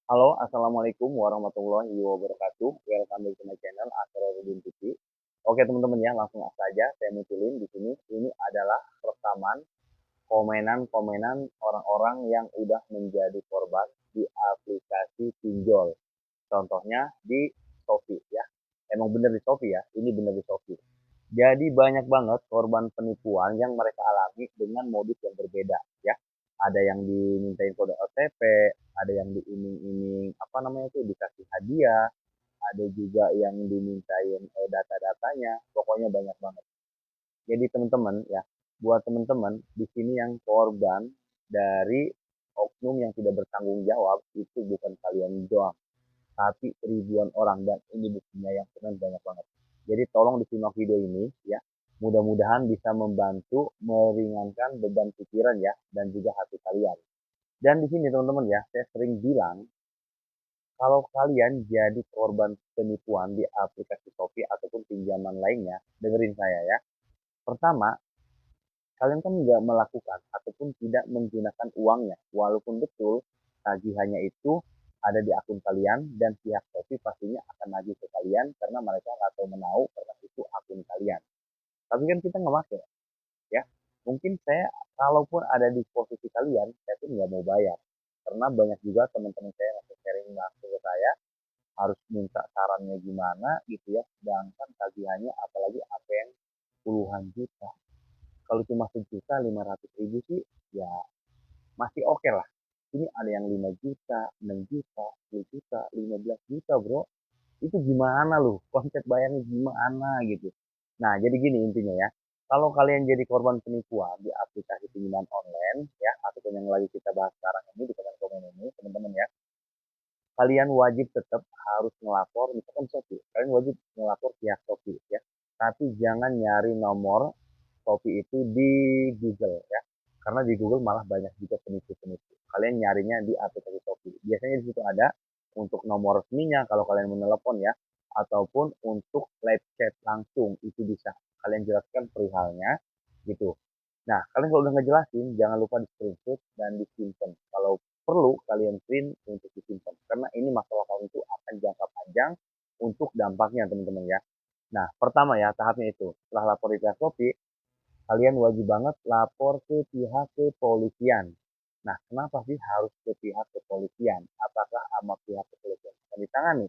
Halo, assalamualaikum warahmatullahi wabarakatuh. Welcome back to my channel Asrorudin TV. Oke teman-teman ya, langsung saja saya munculin di sini. Ini adalah rekaman komenan-komenan orang-orang yang udah menjadi korban di aplikasi pinjol. Contohnya di Shopee ya. Emang bener di Shopee ya, ini bener di Shopee. Jadi banyak banget korban penipuan yang mereka alami dengan modus yang berbeda ya. Ada yang dimintain kode OTP, ada yang diiming-iming apa namanya itu dikasih hadiah, ada juga yang dimintain data-datanya. Pokoknya banyak banget. Jadi teman-teman ya, buat teman-teman di sini yang korban dari oknum yang tidak bertanggung jawab itu bukan kalian doang, tapi ribuan orang dan ini buktinya yang keren banyak banget. Jadi tolong disimak video ini ya. Mudah-mudahan bisa membantu meringankan beban pikiran ya dan juga hati kalian. Dan di sini teman-teman ya, saya sering bilang kalau kalian jadi korban penipuan di aplikasi Shopee ataupun pinjaman lainnya, dengerin saya ya. Pertama, kalian kan nggak melakukan ataupun tidak menggunakan uangnya, walaupun betul tagihannya itu ada di akun kalian dan pihak Shopee pastinya akan nagih ke kalian karena mereka nggak tahu menau karena itu akun kalian. Tapi kan kita nggak pakai ya. Mungkin saya kalaupun ada di posisi kalian, saya pun nggak mau bayar karena banyak juga teman-teman saya yang sharing langsung ke saya harus minta sarannya gimana gitu ya, sedangkan tagihannya apalagi apa yang puluhan juta. Kalau cuma sejuta 500 ribu sih ya masih oke okay lah. Ini ada yang 5 juta, 6 juta, 10 juta, 15 juta bro. Itu gimana loh? Konsep bayarnya gimana gitu. Nah jadi gini intinya ya. Kalau kalian jadi korban penipuan di aplikasi pinjaman online ya, ataupun yang lagi kita bahas sekarang ini di komen-komen ini teman-teman ya, kalian wajib tetap harus melapor misalkan Shopee. Kalian wajib melapor pihak Shopee ya. Tapi jangan nyari nomor Shopee itu di Google ya. Karena di Google malah banyak juga penipu-penipu. Kalian nyarinya di aplikasi Shopee. Biasanya di situ ada untuk nomor resminya kalau kalian menelepon ya, ataupun untuk live chat langsung itu bisa. Kalian jelaskan perihalnya gitu. Nah, kalian kalau udah ngejelasin, jangan lupa di screenshot dan disimpan. Kalau perlu, kalian print untuk disimpan. Karena ini masalah kalian itu akan jangka panjang untuk dampaknya, teman-teman ya. Nah, pertama ya, tahapnya itu. Setelah lapor di pihak Shopee, kalian wajib banget lapor ke pihak kepolisian. Nah, kenapa sih harus ke pihak kepolisian? Apakah sama pihak kepolisian akan ditangani?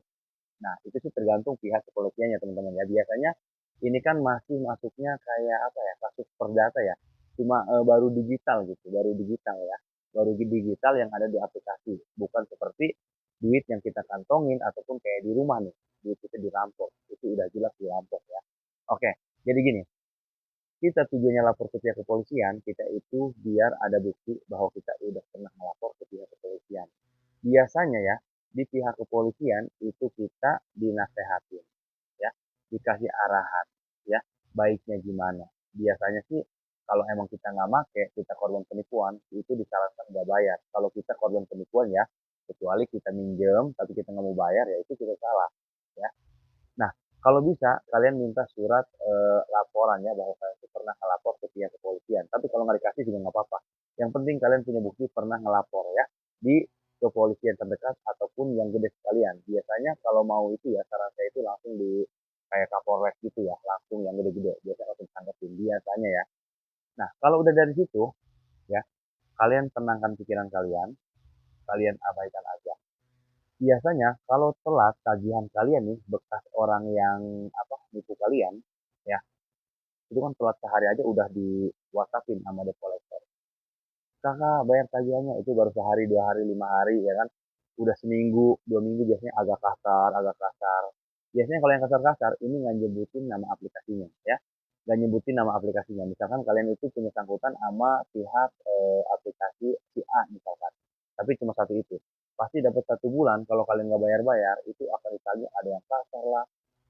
Nah, itu sih tergantung pihak kepolisiannya, teman-teman ya. Biasanya ini kan masih masuknya kayak apa ya, kasus perdata ya. Cuma baru digital gitu, baru digital ya. Baru digital yang ada di aplikasi. Bukan seperti duit yang kita kantongin ataupun kayak di rumah nih. Duit kita dirampok. Itu udah jelas dirampok ya. Oke, jadi gini, kita tujuannya lapor ke pihak kepolisian, kita itu biar ada bukti bahwa kita udah pernah melapor ke pihak kepolisian. Biasanya ya, di pihak kepolisian itu kita dinasehatin, ya, dikasih arahan, ya, baiknya gimana. Biasanya sih kalau emang kita nggak make, kita korban penipuan, itu disarankan nggak bayar. Kalau kita korban penipuan ya, kecuali kita minjem, tapi kita nggak mau bayar, ya itu kita salah, ya. Nah, kalau bisa kalian minta surat laporannya bahwa kalian itu pernah ngelapor ke pihak kepolisian. Tapi kalau nggak dikasih juga nggak apa-apa. Yang penting kalian punya bukti pernah ngelapor ya di kepolisian terdekat ataupun yang gede sekalian. Biasanya kalau mau itu ya saran saya itu langsung di kayak Kapolres gitu ya, langsung yang gede-gede. Biasanya langsung tangkepin biasanya ya. Nah, kalau udah dari situ ya, kalian tenangkan pikiran kalian, kalian abaikan aja. Biasanya kalau telat tagihan kalian nih bekas orang yang apa nipu kalian ya, itu kan telat sehari aja udah di WhatsAppin sama debt collector. Kakak bayar tagihannya itu baru sehari, 2 hari, 5 hari ya kan. Udah seminggu, 2 minggu biasanya agak kasar, agak kasar. Biasanya kalau yang kasar-kasar ini nggak nyebutin nama aplikasinya ya. Nggak nyebutin nama aplikasinya. Misalkan kalian itu punya sangkutan sama pihak aplikasi si A misalkan. Tapi cuma satu itu. Pasti dapat 1 bulan kalau kalian nggak bayar-bayar itu akan ditagih ada yang kasar lah,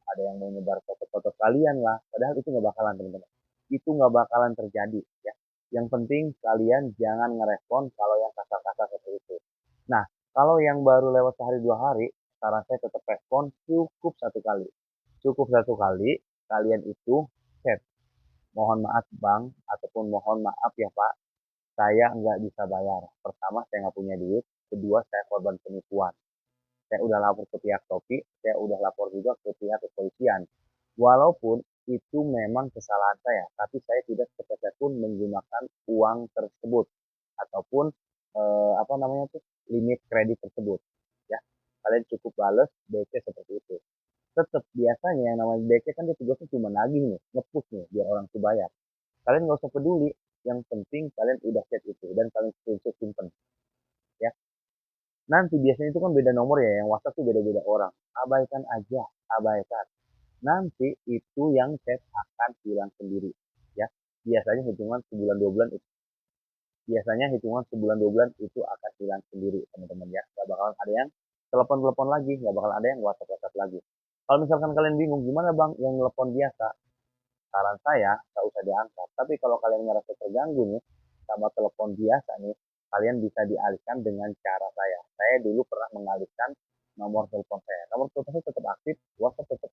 ada yang mau nyebar foto-foto kalian lah. Padahal itu nggak bakalan teman-teman. Itu nggak bakalan terjadi ya. Yang penting kalian jangan ngerespon kalau yang kasar-kasar seperti itu. Nah, kalau yang baru lewat sehari 2 hari, saran saya tetap respon cukup 1 kali. Cukup 1 kali, kalian itu chat. Mohon maaf bang, ataupun mohon maaf ya pak, saya nggak bisa bayar. Pertama, saya nggak punya duit. Kedua, saya korban penipuan. saya udah lapor ke pihak Shopee, saya udah lapor juga ke pihak kepolisian. Walaupun itu memang kesalahan saya, tapi saya tidak sepeser pun menggunakan uang tersebut ataupun apa namanya tuh limit kredit tersebut. Ya, kalian cukup bales DC seperti itu. Tetap biasanya yang namanya DC kan dia tugasnya cuma nagih nih, ngepush nih biar orang tuh bayar. Kalian nggak usah peduli, yang penting kalian udah chat itu dan kalian screenshot simpen ya. Nanti biasanya itu kan beda nomor ya, yang WhatsApp tuh beda-beda orang. Abaikan aja, abaikan. Nanti itu yang chat akan hilang sendiri ya. Biasanya hitungan sebulan 2 bulan itu biasanya hitungan sebulan 2 bulan itu akan hilang sendiri teman-teman ya. Gak bakalan ada yang telepon-telepon lagi, gak bakalan ada yang WhatsApp-WhatsApp lagi. Kalau misalkan kalian bingung gimana bang yang telepon biasa, saran saya nggak usah diangkat. Tapi kalau kalian ngerasa terganggu nih sama telepon biasa nih, kalian bisa dialihkan dengan cara saya. Saya dulu pernah mengalihkan nomor telepon saya. Nomor telepon saya tetap aktif, WhatsApp tetap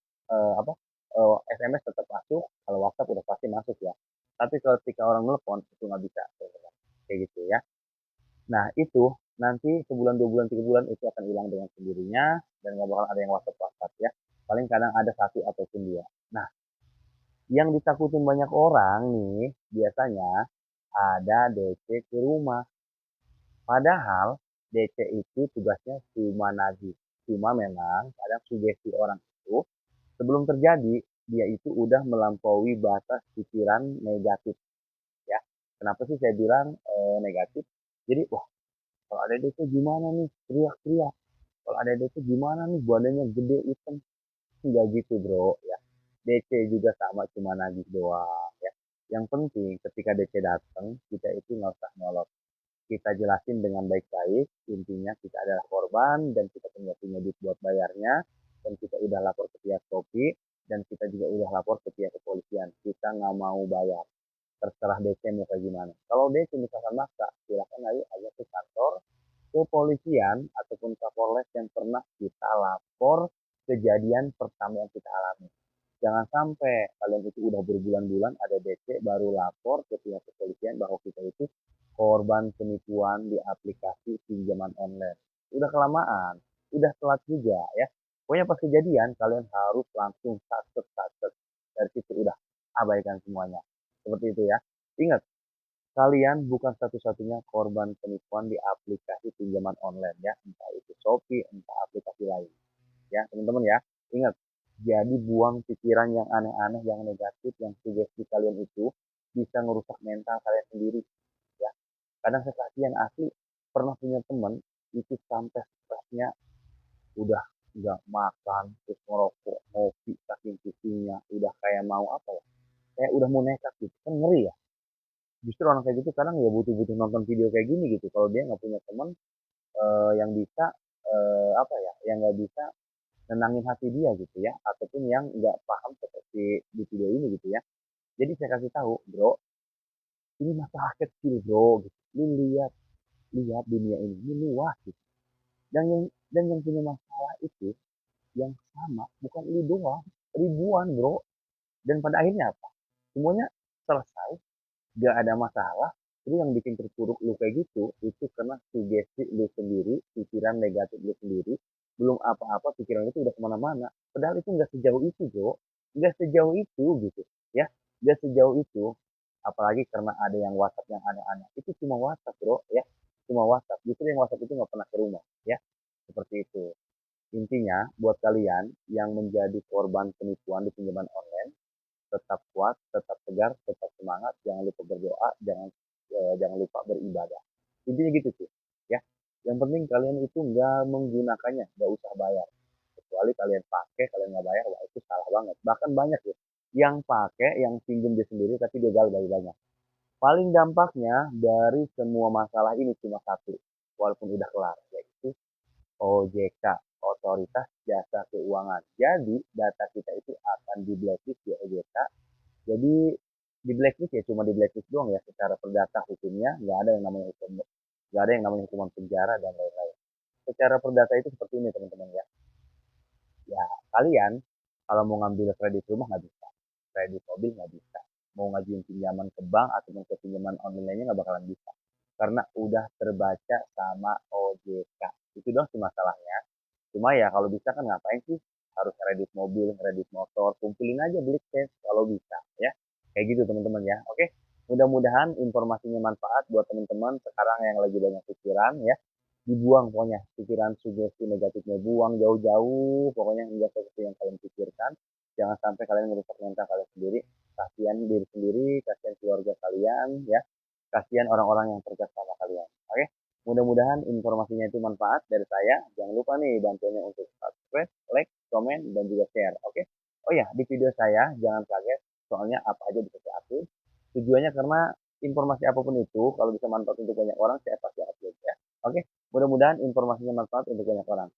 SMS tetap masuk. Kalau WhatsApp udah pasti masuk ya. Tapi ketika orang telepon itu nggak bisa, kayak gitu ya. Nah itu nanti sebulan 2 bulan 3 bulan itu akan hilang dengan sendirinya dan nggak bakal ada yang WhatsApp WhatsApp ya. Paling kadang ada satu ataupun dua. Nah yang ditakutin banyak orang nih biasanya ada DC ke rumah. Padahal DC itu tugasnya cuma nagih. Cuma memang kadang sugesti orang itu sebelum terjadi dia itu udah melampaui batas pikiran negatif ya. Kenapa sih saya bilang negatif? Jadi wah kalau ada DC gimana nih teriak-teriak. Kalau ada DC gimana nih badannya gede hitam. Enggak gitu bro ya. DC juga sama cuma nagih doang ya. Yang penting ketika DC datang kita itu nggak usah nyolot. Kita jelasin dengan baik-baik. Intinya kita adalah korban dan kita punya duit buat bayarnya dan kita udah lapor ke pihak Shopee dan kita juga udah lapor ke pihak kepolisian. Kita nggak mau bayar. Terserah DC mau kayak gimana. Kalau DC misalkan maksa, silakan ayo aja ke kantor kepolisian ataupun Kapolres yang pernah kita lapor kejadian pertama yang kita alami. Jangan sampai kalian itu udah berbulan-bulan ada DC baru lapor ke pihak kepolisian bahwa kita itu korban penipuan di aplikasi pinjaman online. Udah kelamaan, udah telat juga ya. Pokoknya pas kejadian kalian harus langsung saset-saset. Dari situ udah abaikan semuanya. Seperti itu ya. Ingat, kalian bukan satu-satunya korban penipuan di aplikasi pinjaman online ya. Entah itu Shopee, entah aplikasi lain ya teman-teman ya. Ingat, jadi buang pikiran yang aneh-aneh, yang negatif, yang sugesti kalian itu bisa ngerusak mental kalian sendiri ya. Kadang saya kasihan asli, pernah punya teman itu sampai stresnya udah nggak makan, terus ngerokok, ngopi, saking pusingnya, udah kayak mau apa ya, kayak udah mau nekat gitu, kan ngeri ya. Justru orang kayak gitu kadang ya butuh-butuh nonton video kayak gini gitu, kalau dia nggak punya teman yang bisa apa ya, yang nggak bisa nenangin hati dia gitu ya, ataupun yang nggak paham seperti di video ini gitu ya. Jadi saya kasih tahu, bro, ini masalah kecil bro, gitu. Lu lihat lihat dunia ini luas gitu. Dan yang punya masalah itu yang sama bukan lu doang, ribuan bro. Dan pada akhirnya apa? Semuanya selesai, gak ada masalah. Itu yang bikin terpuruk lu kayak gitu, itu karena sugesti lu sendiri, pikiran negatif lu sendiri, belum apa-apa pikiran itu udah kemana-mana. Padahal itu nggak sejauh itu, bro. Nggak sejauh itu gitu, ya. Nggak sejauh itu. Apalagi karena ada yang WhatsApp yang aneh-aneh. Itu cuma WhatsApp, bro, ya. Cuma WhatsApp. Justru yang WhatsApp itu nggak pernah ke rumah, ya. Seperti itu. Intinya, buat kalian yang menjadi korban penipuan di pinjaman online, tetap kuat, tetap tegar, tetap semangat, jangan lupa berdoa, jangan lupa beribadah. Intinya gitu sih, ya. Yang penting kalian itu nggak menggunakannya, nggak usah bayar. Kecuali kalian pakai, kalian nggak bayar, wah itu salah banget. Bahkan banyak ya, yang pakai, yang pinjam dia sendiri, tapi gagal bayar banyak. Paling dampaknya dari semua masalah ini cuma satu, walaupun udah kelar, yaitu OJK, Otoritas Jasa Keuangan. Jadi data kita itu akan di blacklist di OJK. Jadi di blacklist ya cuma di blacklist doang ya, secara perdata hukumnya nggak ada yang namanya hukum, nggak ada yang namanya hukuman penjara dan lain-lain. Secara perdata itu seperti ini teman-teman ya. Ya kalian kalau mau ngambil kredit rumah nggak bisa, kredit mobil nggak bisa, mau ngajuin pinjaman ke bank ataupun ke pinjaman online lainnya nggak bakalan bisa karena udah terbaca sama OJK. Itu dong sih masalahnya. Cuma ya kalau bisa kan ngapain sih harus kredit mobil, kredit motor, kumpulin aja beli cash kalau bisa ya. Kayak gitu teman-teman ya. Oke, mudah-mudahan informasinya manfaat buat teman-teman sekarang yang lagi banyak pikiran ya. Dibuang pokoknya pikiran sugesti negatifnya, buang jauh-jauh, pokoknya enggak seperti yang kalian pikirkan. Jangan sampai kalian merusak mental kalian sendiri, kasihan diri sendiri, kasihan keluarga kalian ya, kasihan orang-orang yang terdekat sama kalian. Oke, mudah-mudahan informasinya itu manfaat dari saya. Jangan lupa nih bantuannya untuk subscribe, like, komen, dan juga share. Oke. Oh ya, di video saya jangan kaget, soalnya apa aja bisa saya upload. Tujuannya karena informasi apapun itu, kalau bisa manfaat untuk banyak orang, saya pasti upload ya. Oke, mudah-mudahan informasinya manfaat untuk banyak orang.